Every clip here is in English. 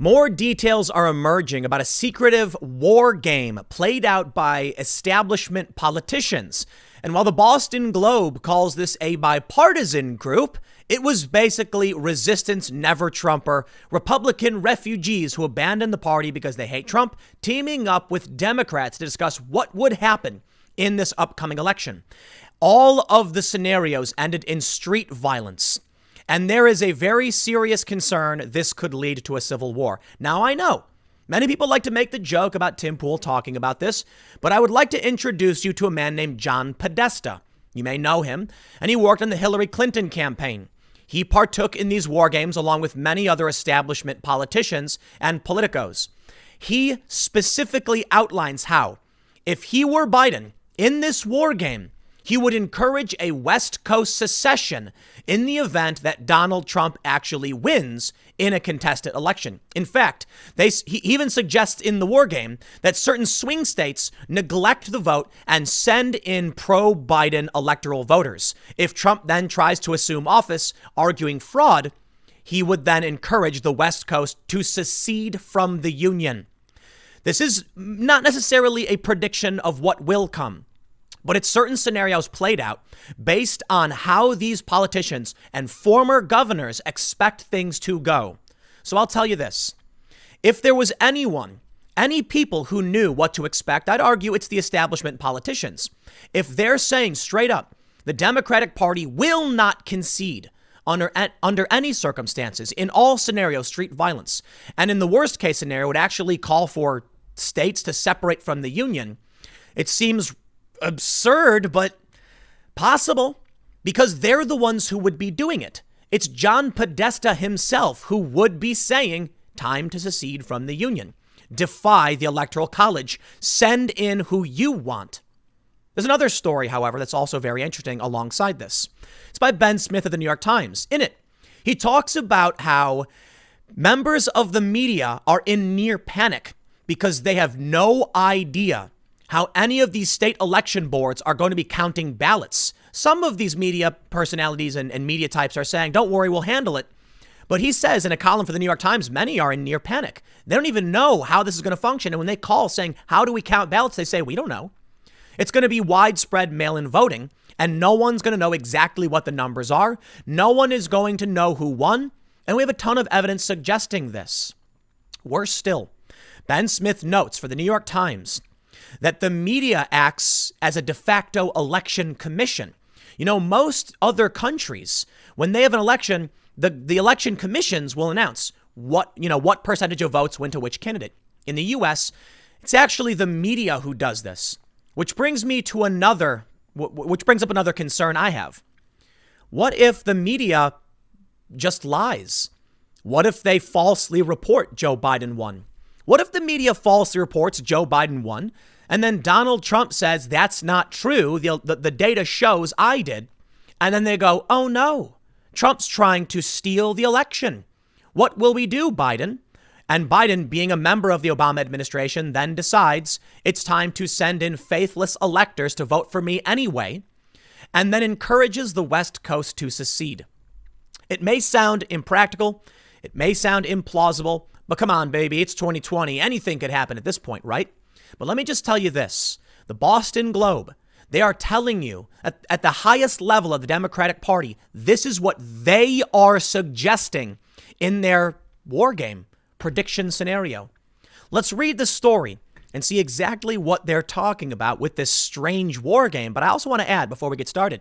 More details are emerging about a secretive war game played out by establishment politicians. And while the Boston Globe calls this a bipartisan group, it was basically resistance never-Trumper, Republican refugees who abandoned the party because they hate Trump, teaming up with Democrats to discuss what would happen in this upcoming election. All of the scenarios ended in street violence. And there is a very serious concern this could lead to a civil war. Now, I know many people like to make the joke about Tim Pool talking about this, but I would like to introduce you to a man named John Podesta. You may know him, and he worked on the Hillary Clinton campaign. He partook in these war games along with many other establishment politicians and politicos. He specifically outlines how, if he were Biden in this war game, he would encourage a West Coast secession in the event that Donald Trump actually wins in a contested election. In fact, he even suggests in the war game that certain swing states neglect the vote and send in pro-Biden electoral voters. If Trump then tries to assume office, arguing fraud, he would then encourage the West Coast to secede from the Union. This is not necessarily a prediction of what will come, but it's certain scenarios played out based on how these politicians and former governors expect things to go. So I'll tell you this. If there was any people who knew what to expect, I'd argue it's the establishment politicians. If they're saying straight up, the Democratic Party will not concede under any circumstances, in all scenarios, street violence, and in the worst case scenario, would actually call for states to separate from the Union, it seems absurd, but possible, because they're the ones who would be doing it. It's John Podesta himself who would be saying, time to secede from the Union. Defy the Electoral College. Send in who you want. There's another story, however, that's also very interesting alongside this. It's by Ben Smith of the New York Times. In it, he talks about how members of the media are in near panic because they have no idea how any of these state election boards are going to be counting ballots. Some of these media personalities and media types are saying, don't worry, we'll handle it. But he says in a column for the New York Times, many are in near panic. They don't even know how this is going to function. And when they call saying, how do we count ballots? They say, we don't know. It's going to be widespread mail-in voting, and no one's going to know exactly what the numbers are. No one is going to know who won. And we have a ton of evidence suggesting this. Worse still, Ben Smith notes for the New York Times that the media acts as a de facto election commission. You know, most other countries, when they have an election, the election commissions will announce what percentage of votes went to which candidate. In the U.S., it's actually the media who does this, which brings up another concern I have. What if the media just lies? What if they falsely report Joe Biden won? What if the media falsely reports Joe Biden won, and then Donald Trump says that's not true, the data shows I did, and then they go, oh no, Trump's trying to steal the election. What will we do, Biden? And Biden, being a member of the Obama administration, then decides it's time to send in faithless electors to vote for me anyway, and then encourages the West Coast to secede. It may sound impractical, it may sound implausible, but come on, baby, it's 2020. Anything could happen at this point, right? But let me just tell you this. The Boston Globe, they are telling you at the highest level of the Democratic Party, this is what they are suggesting in their war game prediction scenario. Let's read the story and see exactly what they're talking about with this strange war game. But I also want to add before we get started,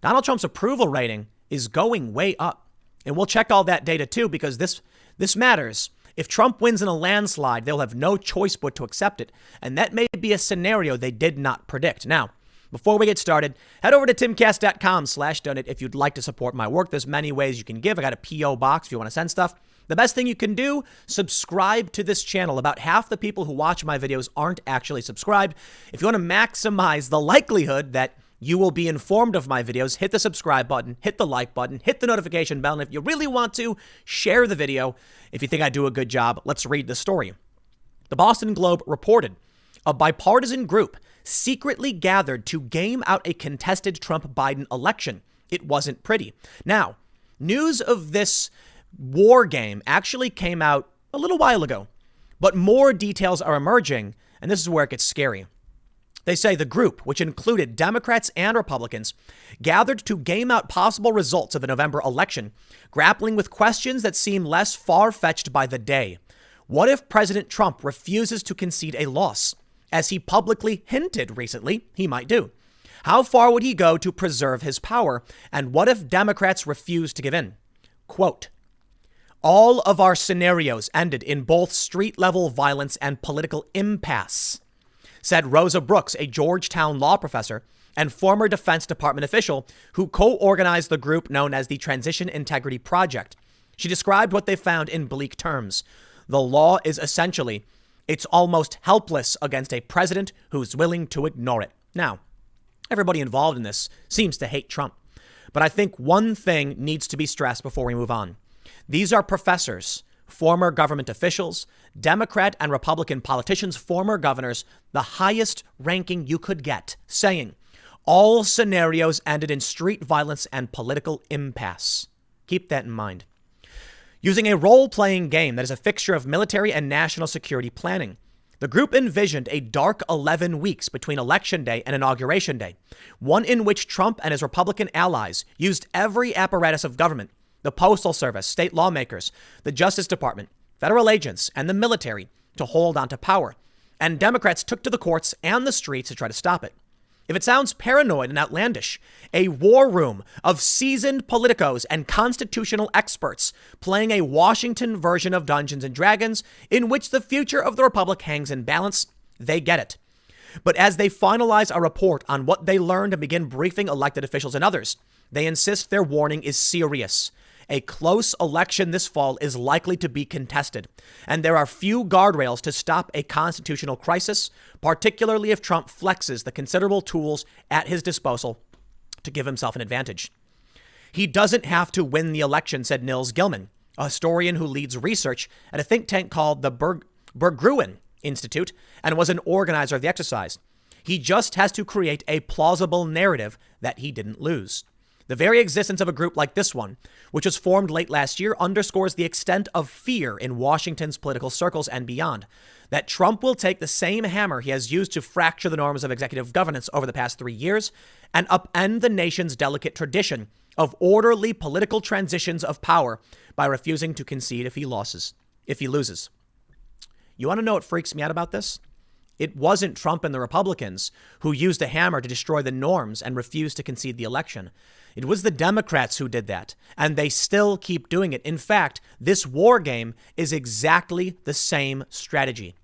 Donald Trump's approval rating is going way up. And we'll check all that data too, because this matters. If Trump wins in a landslide, they'll have no choice but to accept it. And that may be a scenario they did not predict. Now, before we get started, head over to timcast.com/donate if you'd like to support my work. There's many ways you can give. I got a P.O. box if you want to send stuff. The best thing you can do, subscribe to this channel. About half the people who watch my videos aren't actually subscribed. If you want to maximize the likelihood that you will be informed of my videos, hit the subscribe button, hit the like button, hit the notification bell. And if you really want to, share the video. If you think I do a good job, let's read the story. The Boston Globe reported a bipartisan group secretly gathered to game out a contested Trump-Biden election. It wasn't pretty. Now, news of this war game actually came out a little while ago. But more details are emerging, and this is where it gets scary. They say the group, which included Democrats and Republicans, gathered to game out possible results of the November election, grappling with questions that seem less far-fetched by the day. What if President Trump refuses to concede a loss, as he publicly hinted recently he might do? How far would he go to preserve his power? And what if Democrats refuse to give in? Quote, all of our scenarios ended in both street-level violence and political impasse, said Rosa Brooks, a Georgetown law professor and former Defense Department official who co-organized the group known as the Transition Integrity Project. She described what they found in bleak terms. The law is essentially, it's almost helpless against a president who's willing to ignore it. Now, everybody involved in this seems to hate Trump, but I think one thing needs to be stressed before we move on. These are professors, former government officials, Democrat and Republican politicians, former governors, the highest ranking you could get, saying all scenarios ended in street violence and political impasse. Keep that in mind. Using a role-playing game that is a fixture of military and national security planning, the group envisioned a dark 11 weeks between Election Day and Inauguration Day, one in which Trump and his Republican allies used every apparatus of government, the Postal Service, state lawmakers, the Justice Department, federal agents, and the military to hold on to power. And Democrats took to the courts and the streets to try to stop it. If it sounds paranoid and outlandish, a war room of seasoned politicos and constitutional experts playing a Washington version of Dungeons and Dragons in which the future of the republic hangs in balance, they get it. But as they finalize a report on what they learned and begin briefing elected officials and others, they insist their warning is serious. A close election this fall is likely to be contested, and there are few guardrails to stop a constitutional crisis, particularly if Trump flexes the considerable tools at his disposal to give himself an advantage. He doesn't have to win the election, said Nils Gilman, a historian who leads research at a think tank called the Berggruen Institute and was an organizer of the exercise. He just has to create a plausible narrative that he didn't lose. The very existence of a group like this one, which was formed late last year, underscores the extent of fear in Washington's political circles and beyond, that Trump will take the same hammer he has used to fracture the norms of executive governance over the past 3 years and upend the nation's delicate tradition of orderly political transitions of power by refusing to concede if he loses. You want to know what freaks me out about this? It wasn't Trump and the Republicans who used a hammer to destroy the norms and refused to concede the election. It was the Democrats who did that, and they still keep doing it. In fact, this war game is exactly the same strategy.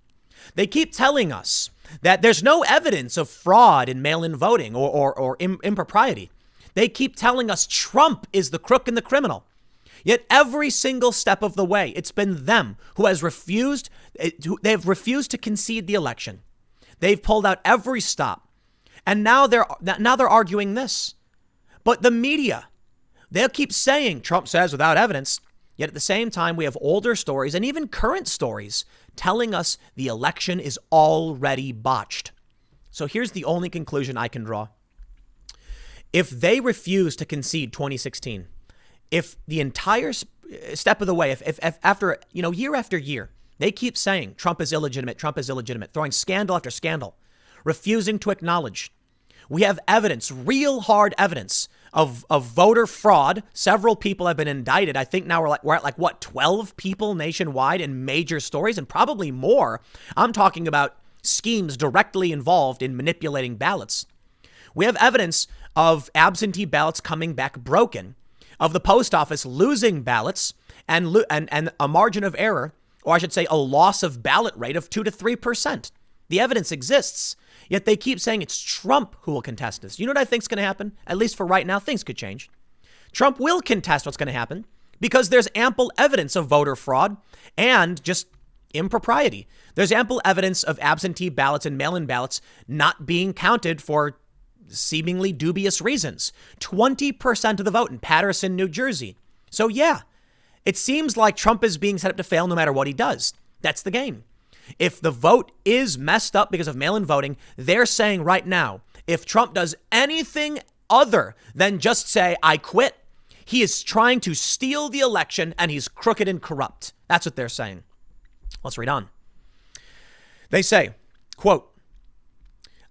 They keep telling us that there's no evidence of fraud in mail-in voting or impropriety. They keep telling us Trump is the crook and the criminal. Yet every single step of the way, it's been them who has refused. They've refused to concede the election. They've pulled out every stop. And now they're arguing this. But the media, they'll keep saying Trump says without evidence. Yet at the same time, we have older stories and even current stories telling us the election is already botched. So here's the only conclusion I can draw. If they refuse to concede 2016, if the entire step of the way, if after, year after year, they keep saying Trump is illegitimate, throwing scandal after scandal, refusing to acknowledge. We have evidence, real hard evidence of voter fraud. Several people have been indicted. I think now we're at 12 people nationwide in major stories and probably more. I'm talking about schemes directly involved in manipulating ballots. We have evidence of absentee ballots coming back broken, of the post office losing ballots and a margin of error, or I should say a loss of ballot rate of 2 to 3%. The evidence exists, yet they keep saying it's Trump who will contest this. You know what I think is going to happen? At least for right now, things could change. Trump will contest what's going to happen because there's ample evidence of voter fraud and just impropriety. There's ample evidence of absentee ballots and mail-in ballots not being counted for seemingly dubious reasons. 20% of the vote in Paterson, New Jersey. So yeah, it seems like Trump is being set up to fail no matter what he does. That's the game. If the vote is messed up because of mail-in voting, they're saying right now, if Trump does anything other than just say, I quit, he is trying to steal the election and he's crooked and corrupt. That's what they're saying. Let's read on. They say, quote,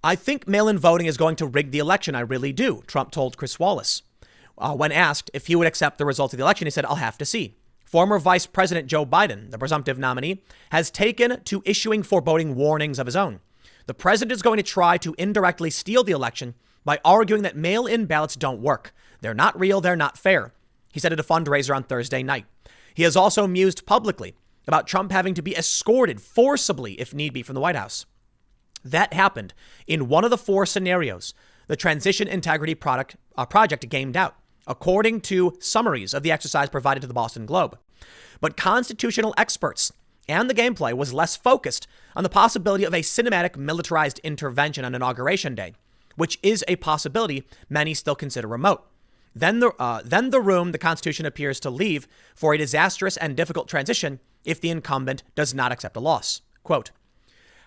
"I think mail-in voting is going to rig the election. I really do," Trump told Chris Wallace. When asked if he would accept the results of the election, he said, "I'll have to see." Former Vice President Joe Biden, the presumptive nominee, has taken to issuing foreboding warnings of his own. The president is going to try to indirectly steal the election by arguing that mail-in ballots don't work. They're not real. They're not fair, he said at a fundraiser on Thursday night. He has also mused publicly about Trump having to be escorted forcibly, if need be, from the White House. That happened in one of the four scenarios the Transition Integrity Project gamed out, according to summaries of the exercise provided to the Boston Globe. But constitutional experts and the gameplay was less focused on the possibility of a cinematic militarized intervention on Inauguration Day, which is a possibility many still consider remote. Then the room the Constitution appears to leave for a disastrous and difficult transition if the incumbent does not accept a loss. Quote,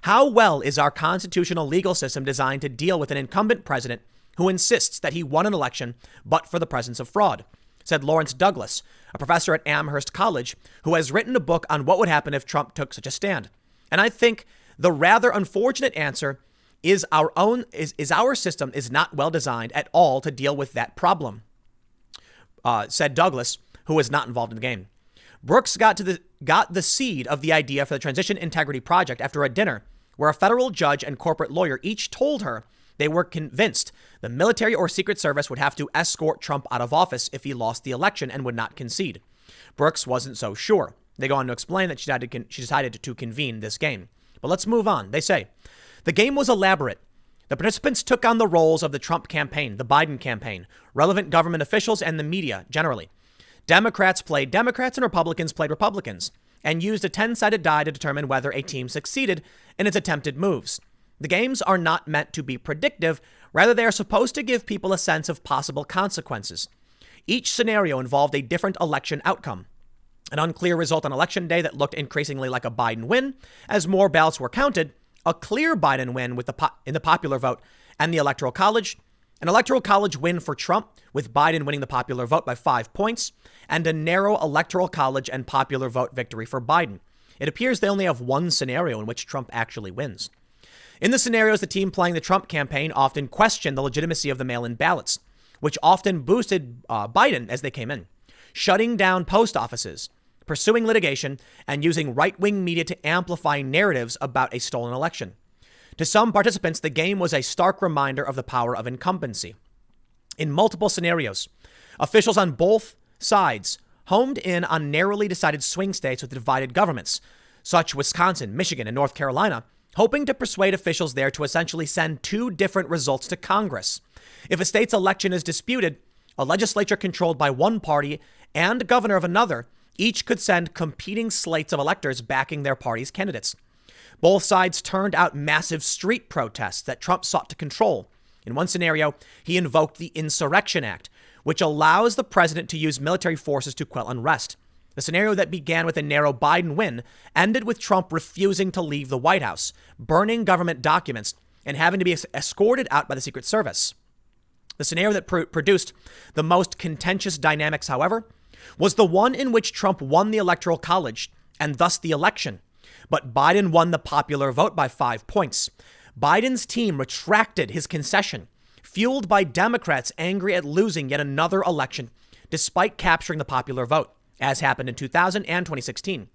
"How well is our constitutional legal system designed to deal with an incumbent president who insists that he won an election but for the presence of fraud?" said Lawrence Douglas, a professor at Amherst College, who has written a book on what would happen if Trump took such a stand. And I think the rather unfortunate answer is our system is not well designed at all to deal with that problem, said Douglas, who was not involved in the game. Brooks got the seed of the idea for the Transition Integrity Project after a dinner where a federal judge and corporate lawyer each told her they were convinced the military or Secret Service would have to escort Trump out of office if he lost the election and would not concede. Brooks wasn't so sure. They go on to explain that she decided to convene this game. But let's move on. They say, the game was elaborate. The participants took on the roles of the Trump campaign, the Biden campaign, relevant government officials, and the media generally. Democrats played Democrats and Republicans played Republicans, and used a 10-sided die to determine whether a team succeeded in its attempted moves. The games are not meant to be predictive. Rather, they are supposed to give people a sense of possible consequences. Each scenario involved a different election outcome. An unclear result on election day that looked increasingly like a Biden win as more ballots were counted, a clear Biden win in the popular vote and the Electoral College, an Electoral College win for Trump with Biden winning the popular vote by 5 points, and a narrow Electoral College and popular vote victory for Biden. It appears they only have one scenario in which Trump actually wins. In the scenarios, the team playing the Trump campaign often questioned the legitimacy of the mail-in ballots, which often boosted Biden as they came in, shutting down post offices, pursuing litigation, and using right-wing media to amplify narratives about a stolen election. To some participants, the game was a stark reminder of the power of incumbency. In multiple scenarios, officials on both sides homed in on narrowly decided swing states with divided governments, such Wisconsin, Michigan, and North Carolina, hoping to persuade officials there to essentially send two different results to Congress. If a state's election is disputed, a legislature controlled by one party and a governor of another each could send competing slates of electors backing their party's candidates. Both sides turned out massive street protests that Trump sought to control. In one scenario, he invoked the Insurrection Act, which allows the president to use military forces to quell unrest. The scenario that began with a narrow Biden win ended with Trump refusing to leave the White House, burning government documents, and having to be escorted out by the Secret Service. The scenario that produced the most contentious dynamics, however, was the one in which Trump won the Electoral College and thus the election, but Biden won the popular vote by 5 points. Biden's team retracted his concession, fueled by Democrats angry at losing yet another election, despite capturing the popular vote, as happened in 2000 and 2016.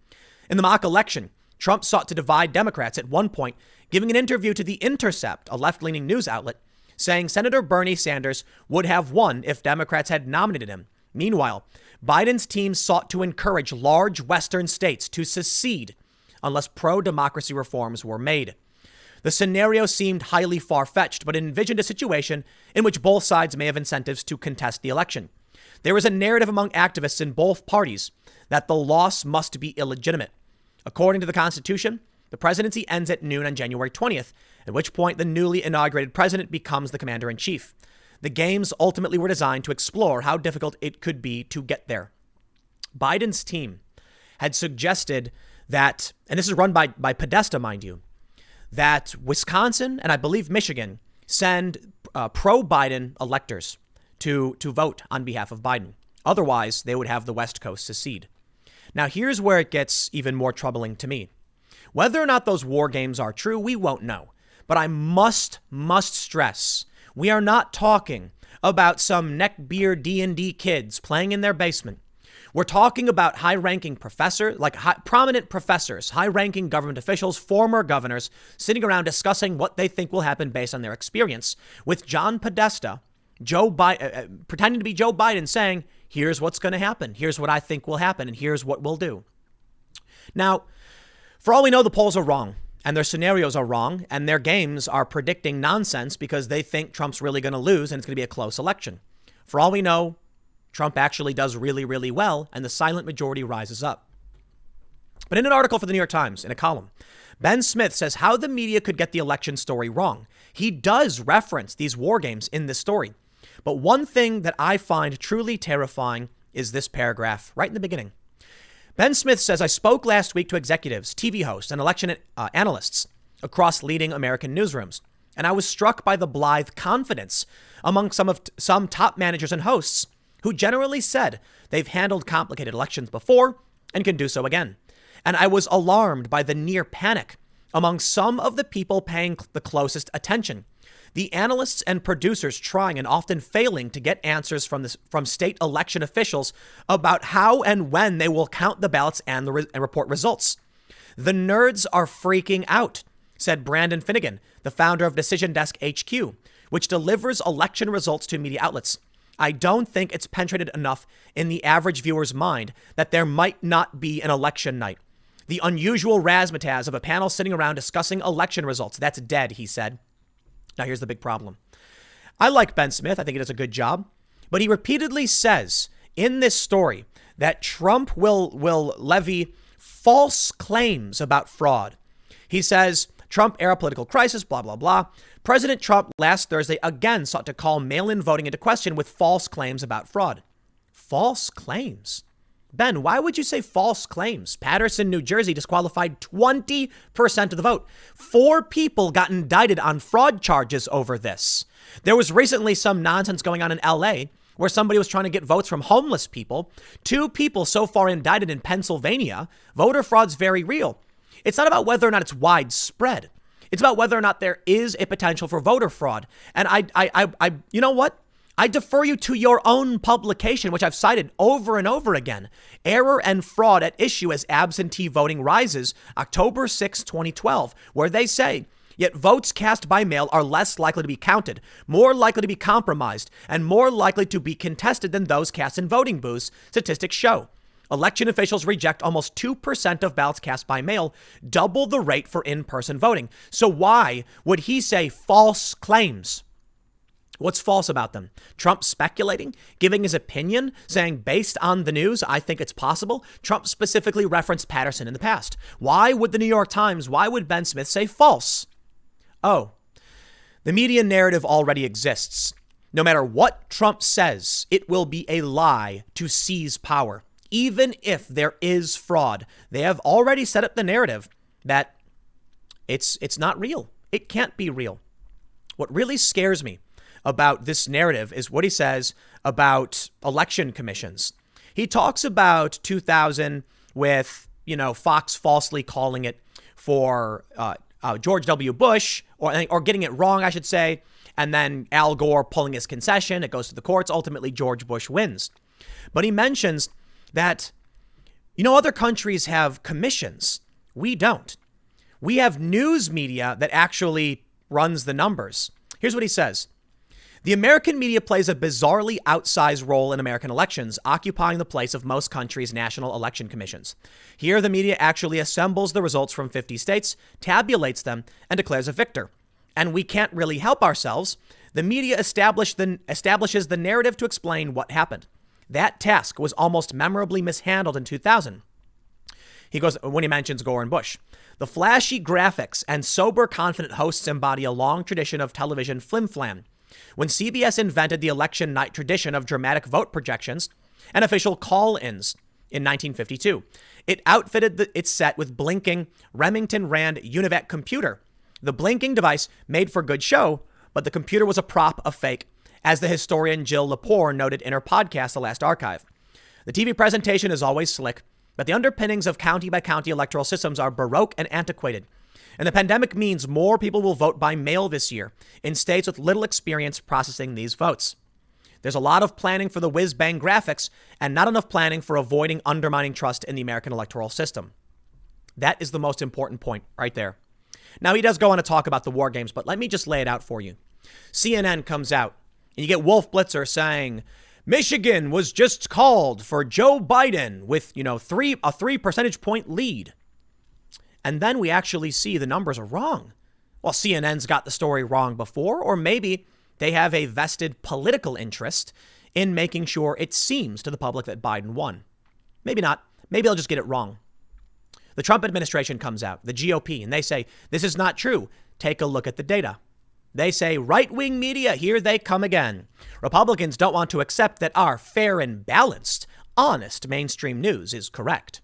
In the mock election, Trump sought to divide Democrats at one point, giving an interview to The Intercept, a left-leaning news outlet, saying Senator Bernie Sanders would have won if Democrats had nominated him. Meanwhile, Biden's team sought to encourage large Western states to secede unless pro-democracy reforms were made. The scenario seemed highly far-fetched, but envisioned a situation in which both sides may have incentives to contest the election. There is a narrative among activists in both parties that the loss must be illegitimate. According to the Constitution, the presidency ends at noon on January 20th, at which point the newly inaugurated president becomes the commander-in-chief. The games ultimately were designed to explore how difficult it could be to get there. Biden's team had suggested that, and this is run by Podesta, mind you, that Wisconsin and I believe Michigan send pro-Biden electors to vote on behalf of Biden. Otherwise, they would have the West Coast secede. Now, here's where it gets even more troubling to me. Whether or not those war games are true, we won't know. But I must stress, we are not talking about some neckbeard D&D kids playing in their basement. We're talking about high-ranking professors, prominent professors, high-ranking government officials, former governors, sitting around discussing what they think will happen based on their experience, with John Podesta, pretending to be Joe Biden, saying, here's what's going to happen, here's what I think will happen, and here's what we'll do. Now, for all we know, the polls are wrong, and their scenarios are wrong, and their games are predicting nonsense because they think Trump's really going to lose and it's going to be a close election. For all we know, Trump actually does really, really well, and the silent majority rises up. But in an article for the New York Times, in a column, Ben Smith says how the media could get the election story wrong. He does reference these war games in this story. But one thing that I find truly terrifying is this paragraph right in the beginning. Ben Smith says, I spoke last week to executives, TV hosts, and election analysts across leading American newsrooms, and I was struck by the blithe confidence among some top managers and hosts who generally said they've handled complicated elections before and can do so again. And I was alarmed by the near panic among some of the people paying the closest attention. The analysts and producers trying and often failing to get answers from state election officials about how and when they will count the ballots and report results. The nerds are freaking out, said Brandon Finnegan, the founder of Decision Desk HQ, which delivers election results to media outlets. I don't think it's penetrated enough in the average viewer's mind that there might not be an election night. The unusual razzmatazz of a panel sitting around discussing election results, that's dead, he said. Now, here's the big problem. I like Ben Smith. I think he does a good job. But he repeatedly says in this story that Trump will levy false claims about fraud. He says, Trump-era political crisis, blah, blah, blah. President Trump last Thursday again sought to call mail-in voting into question with false claims about fraud. False claims? Ben, why would you say false claims? Paterson, New Jersey disqualified 20% of the vote. 4 people got indicted on fraud charges over this. There was recently some nonsense going on in LA where somebody was trying to get votes from homeless people. 2 people so far indicted in Pennsylvania. Voter fraud's very real. It's not about whether or not it's widespread. It's about whether or not there is a potential for voter fraud. And I you know what? I defer you to your own publication, which I've cited over and over again. Error and fraud at issue as absentee voting rises, October 6, 2012, where they say, yet votes cast by mail are less likely to be counted, more likely to be compromised, and more likely to be contested than those cast in voting booths, statistics show. Election officials reject almost 2% of ballots cast by mail, double the rate for in-person voting. So why would he say false claims? What's false about them? Trump speculating, giving his opinion, saying based on the news, I think it's possible. Trump specifically referenced Paterson in the past. Why would the New York Times, why would Ben Smith say false? Oh, the media narrative already exists. No matter what Trump says, it will be a lie to seize power. Even if there is fraud, they have already set up the narrative that it's not real. It can't be real. What really scares me about this narrative is what he says about election commissions. He talks about 2000 with, Fox falsely calling it for George W. Bush or getting it wrong, I should say. And then Al Gore pulling his concession. It goes to the courts. Ultimately, George Bush wins. But he mentions that, other countries have commissions. We don't. We have news media that actually runs the numbers. Here's what he says. The American media plays a bizarrely outsized role in American elections, occupying the place of most countries' national election commissions. Here, the media actually assembles the results from 50 states, tabulates them, and declares a victor. And we can't really help ourselves. The media establishes the narrative to explain what happened. That task was almost memorably mishandled in 2000. He goes, when he mentions Gore and Bush. The flashy graphics and sober, confident hosts embody a long tradition of television flim-flam. When CBS invented the election night tradition of dramatic vote projections and official call-ins in 1952, it outfitted its set with blinking Remington Rand Univac computer. The blinking device made for good show, but the computer was a prop, a fake, as the historian Jill Lepore noted in her podcast, The Last Archive. The TV presentation is always slick, But the underpinnings of county-by-county electoral systems are baroque and antiquated. And the pandemic means more people will vote by mail this year in states with little experience processing these votes. There's a lot of planning for the whiz-bang graphics and not enough planning for avoiding undermining trust in the American electoral system. That is the most important point right there. Now, he does go on to talk about the war games, but let me just lay it out for you. CNN comes out and you get Wolf Blitzer saying, Michigan was just called for Joe Biden with, a 3 percentage point lead. And then we actually see the numbers are wrong. Well, CNN's got the story wrong before, or maybe they have a vested political interest in making sure it seems to the public that Biden won. Maybe not. Maybe they'll just get it wrong. The Trump administration comes out, the GOP, and they say, this is not true. Take a look at the data. They say, right-wing media, here they come again. Republicans don't want to accept that our fair and balanced, honest mainstream news is correct.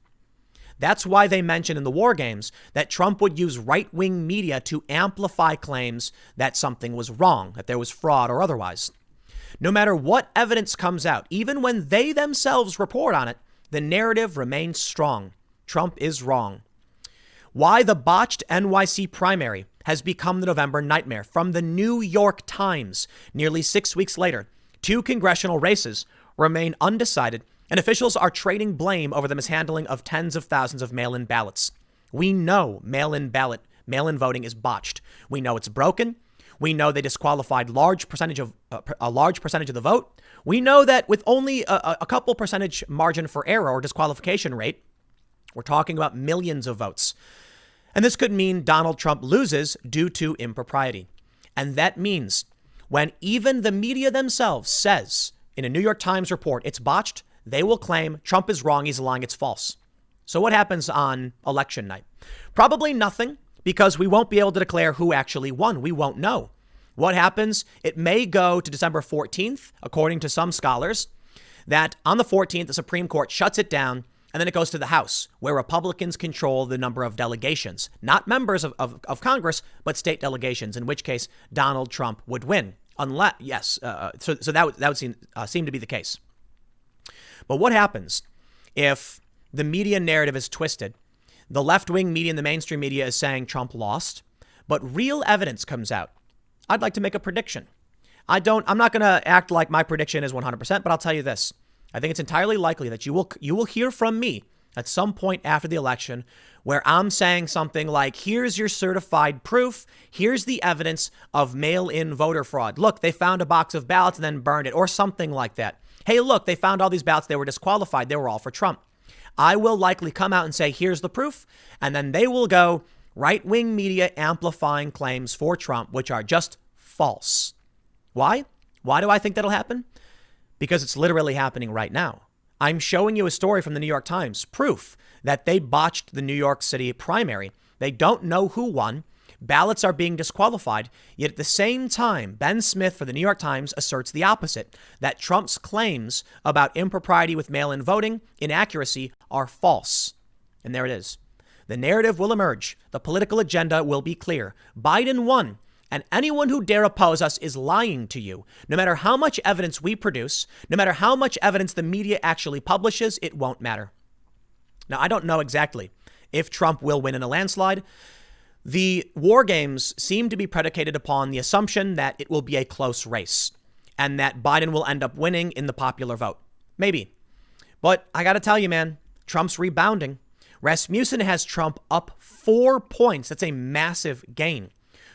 That's why they mention in the war games that Trump would use right-wing media to amplify claims that something was wrong, that there was fraud or otherwise. No matter what evidence comes out, even when they themselves report on it, the narrative remains strong. Trump is wrong. Why the botched NYC primary has become the November nightmare. From the New York Times, nearly 6 weeks later, 2 congressional races remain undecided, and officials are trading blame over the mishandling of tens of thousands of mail-in ballots. We know mail-in voting is botched. We know it's broken. We know they disqualified a large percentage of the vote. We know that with only a couple percentage margin for error or disqualification rate, we're talking about millions of votes. And this could mean Donald Trump loses due to impropriety. And that means when even the media themselves says in a New York Times report it's botched, they will claim Trump is wrong, he's lying, it's false. So what happens on election night? Probably nothing, because we won't be able to declare who actually won. We won't know. What happens? It may go to December 14th, according to some scholars, that on the 14th, the Supreme Court shuts it down, and then it goes to the House, where Republicans control the number of delegations, not members of Congress, but state delegations, in which case Donald Trump would win. Unless, yes, so that would seem to be the case. But what happens if the media narrative is twisted? The left-wing media and the mainstream media is saying Trump lost, but real evidence comes out. I'd like to make a prediction. I'm not going to act like my prediction is 100%, but I'll tell you this. I think it's entirely likely that you will hear from me at some point after the election where I'm saying something like, here's your certified proof. Here's the evidence of mail-in voter fraud. Look, they found a box of ballots and then burned it, or something like that. Hey, look, they found all these ballots. They were disqualified. They were all for Trump. I will likely come out and say, here's the proof. And then they will go right-wing media amplifying claims for Trump, which are just false. Why? Why do I think that'll happen? Because it's literally happening right now. I'm showing you a story from the New York Times, proof that they botched the New York City primary. They don't know who won. Ballots are being disqualified. Yet at the same time, Ben Smith for the New York Times asserts the opposite, that Trump's claims about impropriety with mail-in voting, inaccuracy, are false. And there it is. The narrative will emerge. The political agenda will be clear. Biden won. And anyone who dare oppose us is lying to you. No matter how much evidence we produce, no matter how much evidence the media actually publishes, it won't matter. Now, I don't know exactly if Trump will win in a landslide. The war games seem to be predicated upon the assumption that it will be a close race and that Biden will end up winning in the popular vote. Maybe. But I got to tell you, man, Trump's rebounding. Rasmussen has Trump up 4 points. That's a massive gain,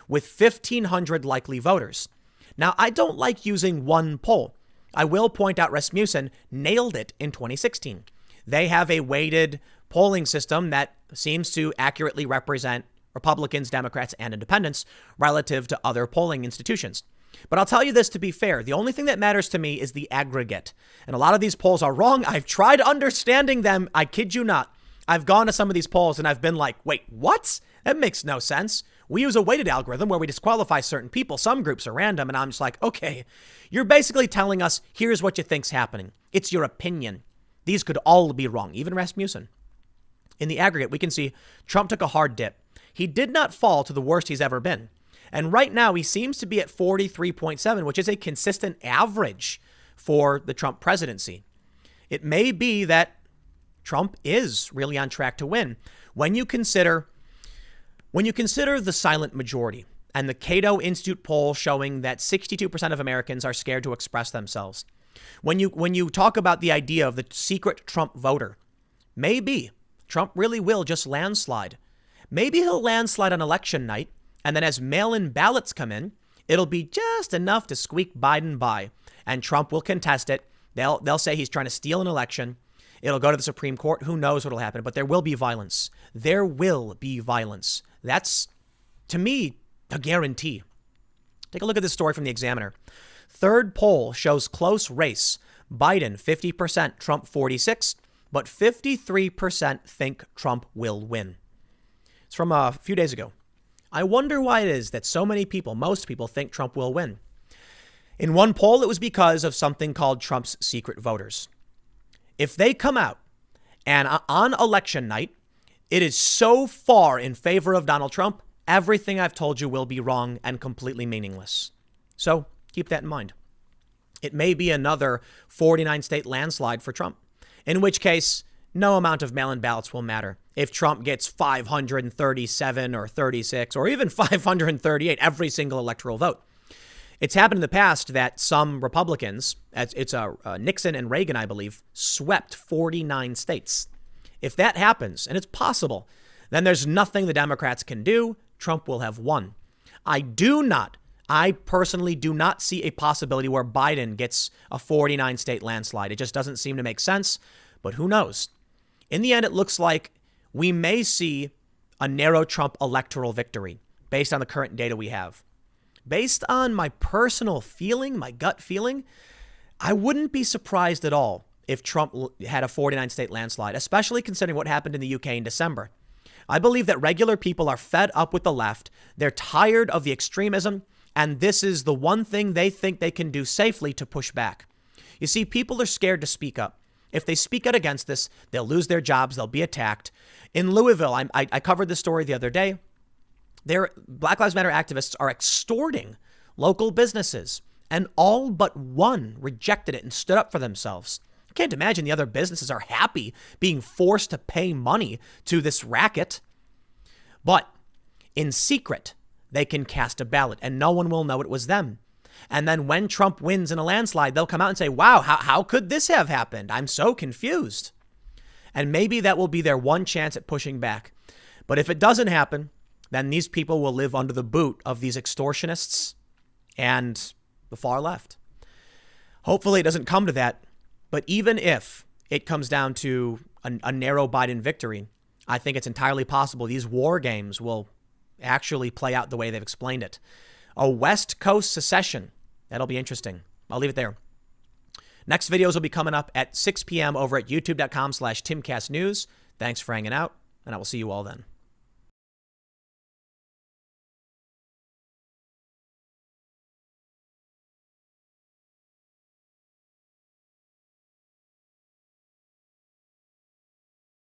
with 1,500 likely voters. Now, I don't like using one poll. I will point out Rasmussen nailed it in 2016. They have a weighted polling system that seems to accurately represent Republicans, Democrats, and independents relative to other polling institutions. But I'll tell you this to be fair. The only thing that matters to me is the aggregate. And a lot of these polls are wrong. I've tried understanding them. I kid you not. I've gone to some of these polls and I've been like, wait, what? That makes no sense. We use a weighted algorithm where we disqualify certain people. Some groups are random. And I'm just like, okay, you're basically telling us, here's what you think's happening. It's your opinion. These could all be wrong, even Rasmussen. In the aggregate, we can see Trump took a hard dip. He did not fall to the worst he's ever been. And right now, he seems to be at 43.7, which is a consistent average for the Trump presidency. It may be that Trump is really on track to win. When you consider the silent majority and the Cato Institute poll showing that 62% of Americans are scared to express themselves, when you talk about the idea of the secret Trump voter, maybe Trump really will just landslide. Maybe he'll landslide on election night, and then as mail-in ballots come in, it'll be just enough to squeak Biden by, and Trump will contest it. They'll say he's trying to steal an election. It'll go to the Supreme Court. Who knows what'll happen, but there will be violence. There will be violence. That's, to me, a guarantee. Take a look at this story from the Examiner. Third poll shows close race. Biden 50%, Trump 46%, but 53% think Trump will win. It's from a few days ago. I wonder why it is that so many people, most people, think Trump will win. In one poll, it was because of something called Trump's secret voters. If they come out and on election night, it is so far in favor of Donald Trump, everything I've told you will be wrong and completely meaningless. So keep that in mind. It may be another 49 state landslide for Trump, in which case no amount of mail-in ballots will matter. If Trump gets 537 or 36 or even 538 every single electoral vote. It's happened in the past that some Republicans, it's Nixon and Reagan, I believe, swept 49 states. If that happens, and it's possible, then there's nothing the Democrats can do. Trump will have won. I personally do not see a possibility where Biden gets a 49 state landslide. It just doesn't seem to make sense, but who knows? In the end, it looks like we may see a narrow Trump electoral victory based on the current data we have. Based on my personal feeling, my gut feeling, I wouldn't be surprised at all if Trump had a 49 state landslide, especially considering what happened in the UK in December. I believe that regular people are fed up with the left. They're tired of the extremism, and this is the one thing they think they can do safely to push back. You see, people are scared to speak up. If they speak out against this, they'll lose their jobs. They'll be attacked. In Louisville, I covered this story the other day. Black Lives Matter activists are extorting local businesses, and all but one rejected it and stood up for themselves. I can't imagine the other businesses are happy being forced to pay money to this racket. But in secret, they can cast a ballot and no one will know it was them. And then when Trump wins in a landslide, they'll come out and say, wow, how could this have happened? I'm so confused. And maybe that will be their one chance at pushing back. But if it doesn't happen, then these people will live under the boot of these extortionists and the far left. Hopefully it doesn't come to that. But even if it comes down to a narrow Biden victory, I think it's entirely possible these war games will actually play out the way they've explained it. A West Coast secession. That'll be interesting. I'll leave it there. Next videos will be coming up at 6 p.m. over at youtube.com/TimCastNews. Thanks for hanging out, and I will see you all then.